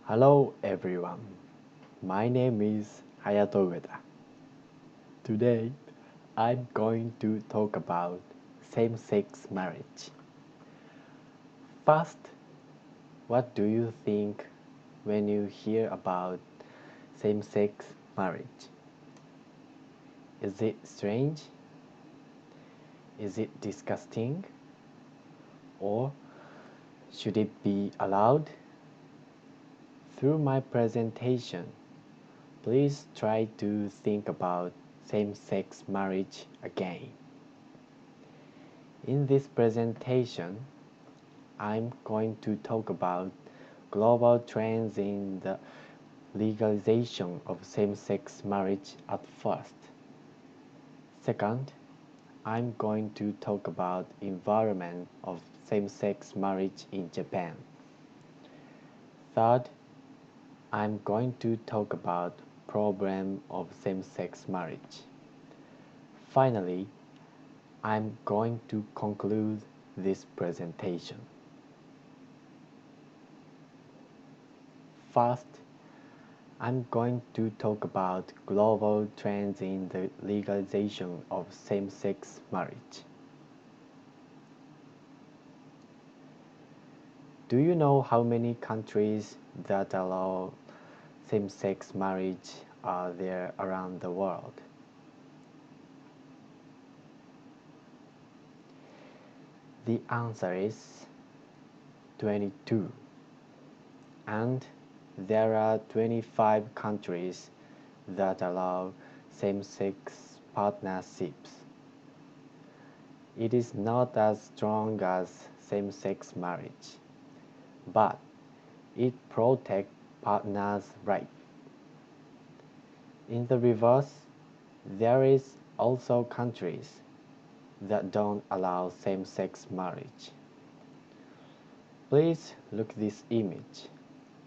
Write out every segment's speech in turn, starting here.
Hello everyone, my name is Hayato Ueda. Today, I'm going to talk about same-sex marriage. First, what do you think when you hear about same-sex marriage? Is it strange? Is it disgusting? Or should it be allowed? Through my presentation, please try to think about same-sex marriage again. In this presentation, I'm going to talk about global trends in the legalization of same-sex marriage at first. Second, I'm going to talk about environment of same-sex marriage in Japan. Third, I'm going to talk about problem of same-sex marriage. Finally, I'm going to conclude this presentation. First, I'm going to talk about global trends in the legalization of same-sex marriage. Do you know how many countries that allow same-sex marriage are there around the world? The answer is 22. And there are 25 countries that allow same-sex partnerships. It is not as strong as same-sex marriage, but it protects partners' rights. In the reverse, there is also countries that don't allow same-sex marriage. Please look this image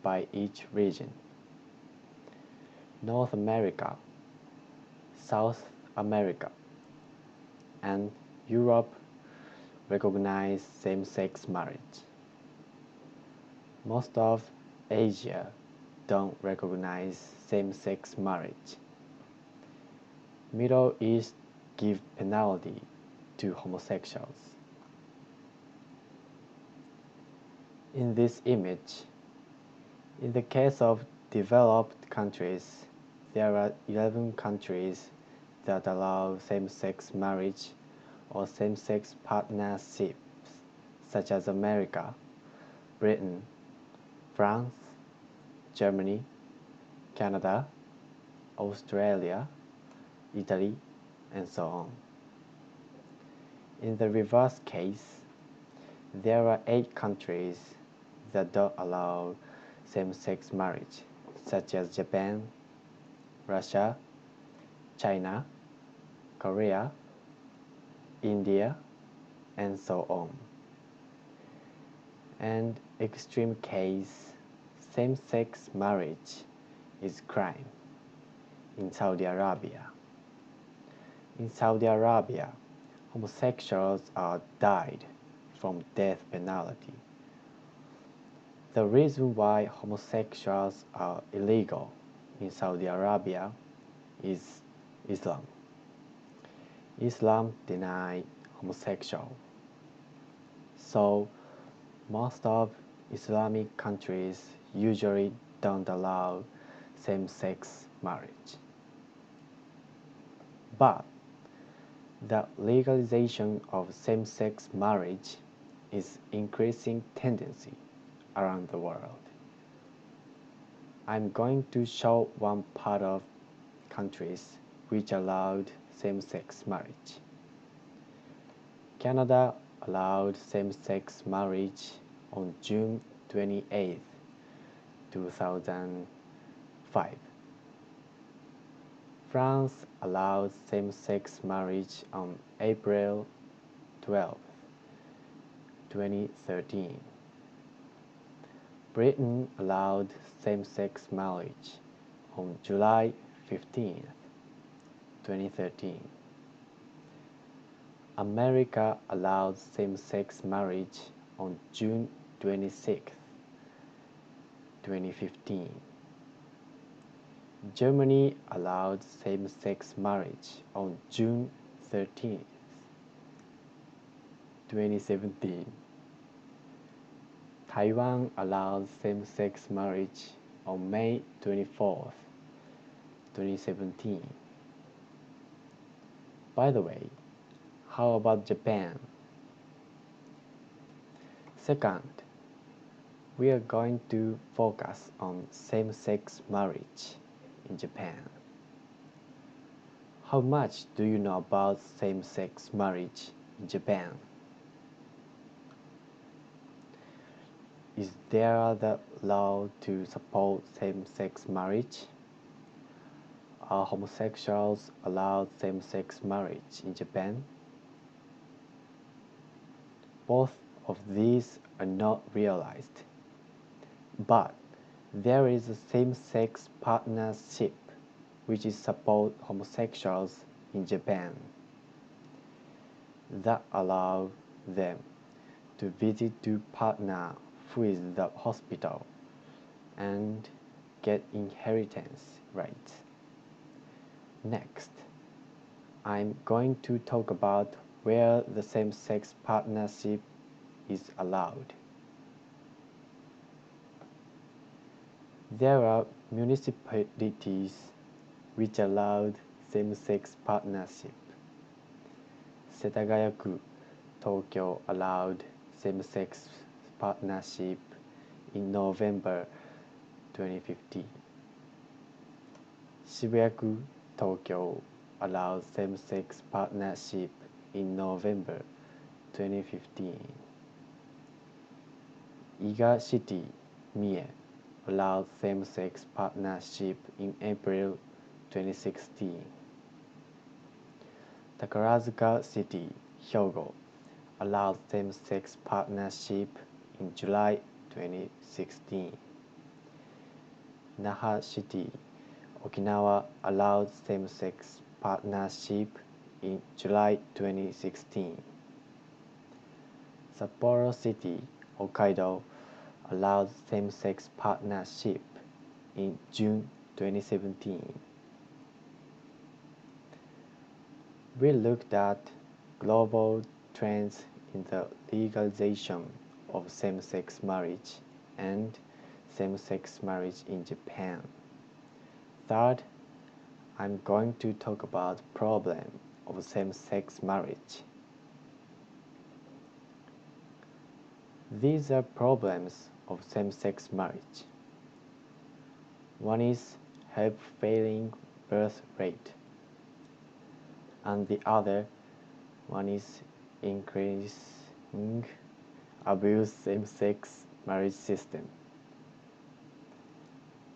by each region. North America, South America, and Europe recognize same-sex marriage. Most of Asia don't recognize same-sex marriage. Middle East give penalty to homosexuals. In this image, in the case of developed countries, there are 11 countries that allow same-sex marriage or same-sex partnerships, such as America, Britain, France, Germany, Canada, Australia, Italy, and so on. In the reverse case, there are 8 countries that don't allow same-sex marriage, such as Japan, Russia, China, Korea, India, and so on. And extreme case, same-sex marriage is crime in Saudi Arabia. In Saudi Arabia, homosexuals are died from death penalty. The reason why homosexuals are illegal in Saudi Arabia is Islam. Islam denies homosexual. So most of Islamic countries usually don't allow same-sex marriage. But the legalization of same-sex marriage is increasing tendency around the world. I'm going to show one part of countries which allowed same-sex marriage. Canada allowed same-sex marriage on June 28, 2005. France allowed same-sex marriage on April 12, 2013. Britain allowed same-sex marriage on July 15, 2013. America allows same-sex marriage on June 26, 2015. Germany allowed same-sex marriage on June 13, 2017. Taiwan allowed same-sex marriage on May 24, 2017. By the way, how about Japan? Second, we are going to focus on same-sex marriage in Japan. How much do you know about same-sex marriage in Japan? Is there the law to support same-sex marriage? Are homosexuals allowed same-sex marriage in Japan? Both of these are not realized. But there is a same-sex partnership which is support homosexuals in Japan that allow them to visit the partner who is the hospital and get inheritance rights. Next, I'm going to talk about where the same-sex partnership is allowed. There are municipalities which allowed same-sex partnership. 世田谷区、東京 allowed same-sex partnership in November 2015. 渋谷区、東京 allowed same-sex partnership in November 2015. 伊賀 City, 三重 allowed same-sex partnership in April 2016. 宝塚 City, 兵庫 allowed same-sex partnership in July 2016. 那覇 City, 沖縄 allowed same-sex partnership in July 2016. 札幌 City, 北海道 allowed same-sex partnership in June 2017. We looked at global trends in the legalization of same-sex marriage and same-sex marriage in Japan. Third, I'm going to talk about the problem of same-sex marriage. These are problems of same-sex marriage. One is help-failing birth rate, and the other one is increasing abuse same-sex marriage system.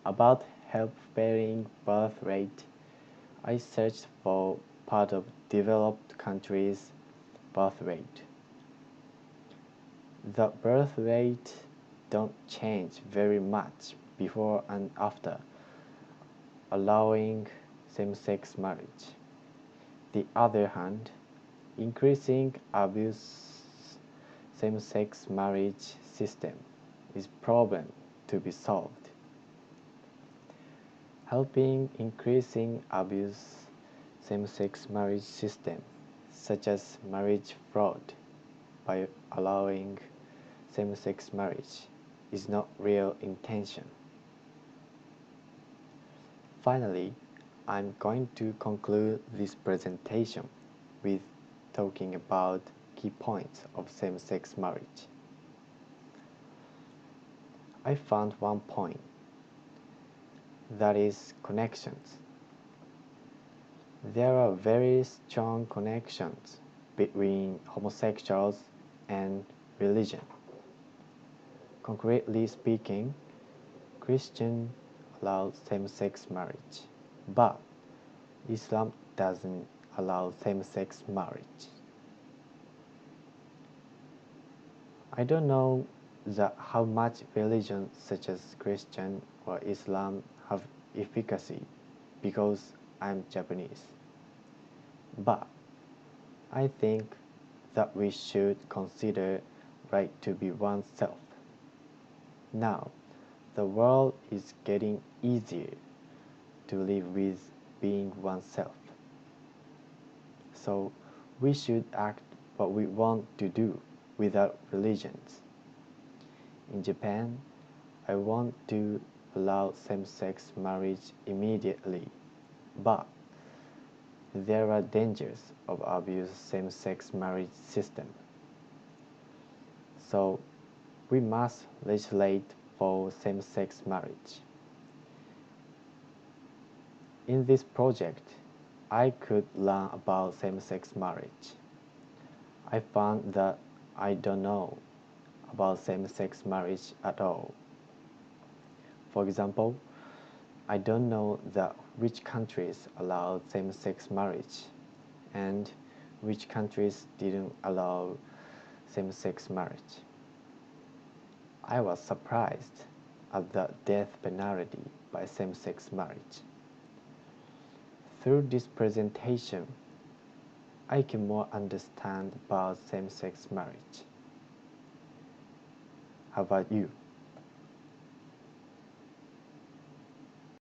About help-bearing birth rate, I searched for part of developed countries' birth rate. The birth rate don't change very much before and after allowing same-sex marriage. The other hand, increasing abuse same-sex marriage system is a problem to be solved. Helping increasing abuse same-sex marriage system, such as marriage fraud, by allowing same-sex marriage, is not real intention. Finally, I'm going to conclude this presentation with talking about key points of same-sex marriage. I found one point, that is connections. There are very strong connections between homosexuals and religion. Concretely speaking, Christians allow same-sex marriage, but Islam doesn't allow same-sex marriage. I don't know how much religions such as Christian or Islam have efficacy because I'm Japanese. But I think that we should consider right to be oneself. Now, the world is getting easier to live with being oneself. So we should act what we want to do without religions. In Japan, I want to allow same-sex marriage immediately, but there are dangers of abuse same-sex marriage system. So we must legislate for same-sex marriage. In this project, I could learn about same-sex marriage. I found that I don't know about same-sex marriage at all. For example, I don't know that which countries allow same-sex marriage and which countries didn't allow same-sex marriage. I was surprised at the death penalty by same-sex marriage. Through this presentation, I can more understand about same-sex marriage. How about you?